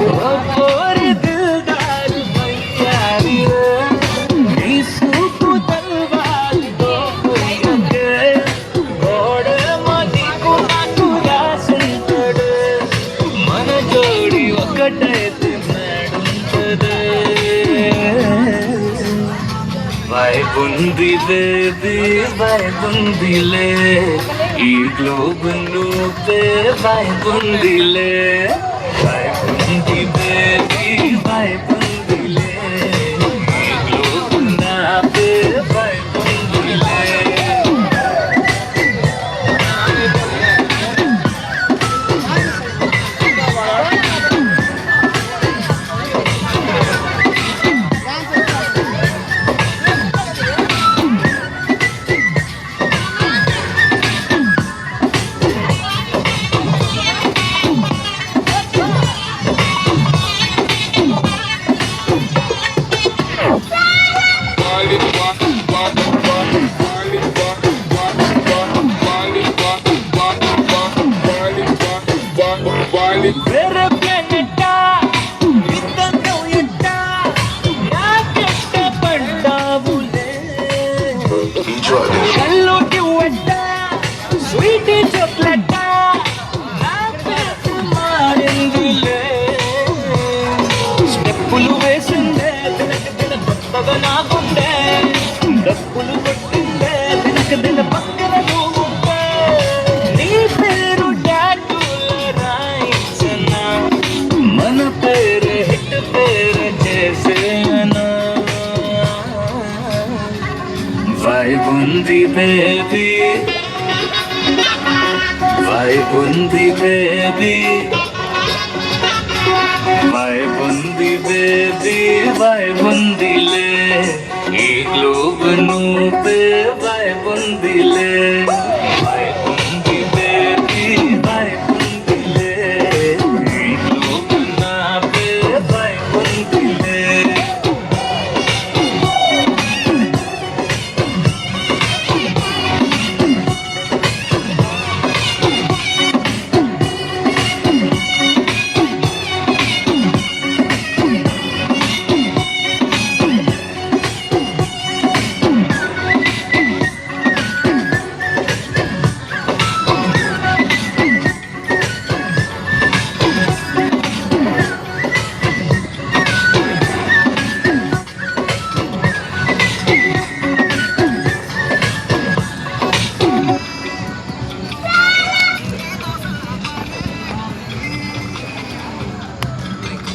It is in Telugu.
गोरे दिलदार भैयारी नी सूపు तलवार दो कोयके गोड़ मदिకు నాకు రాసుంటాడు మన జోడి ఒకటైతే మేడుంటది వైబ్ ఉంది బేబీ వైబ్ ఉందిలే ఈ గ్లోబ్ నువ్వే వైబ్ ఉందిలే వైబ్ ఉంది బేబీ వైబ్ ఉందిలే ఈ గ్లోబ్ నావే వైబ్ ఉందిలే వేరే ప్లానెట్టా వింతను ఎట్టా నాకెట్ట పడ్డావులే కల్లోకి వడ్డా స్వీట్ చాక్లెట్టా నా పేరు మారిందిలే స్టెప్పులు వేసిందే దినక దిన కొత్తగా నాకుండే డప్పులు కొట్టిందే దినక దిన పక్కన నువ్వుంటే నీ పేరు టాటూల రాయించనా మన పేరు హిట్ పేరు చేసేనా వైబ్ ఉంది బేబీ వైబ్ ఉంది బేబీ వైబ్ ఉంది బేబీ వైబ్ ఉందిలే ఈ గ్లోబ్ నువ్వే వైబ్ ఉందిలే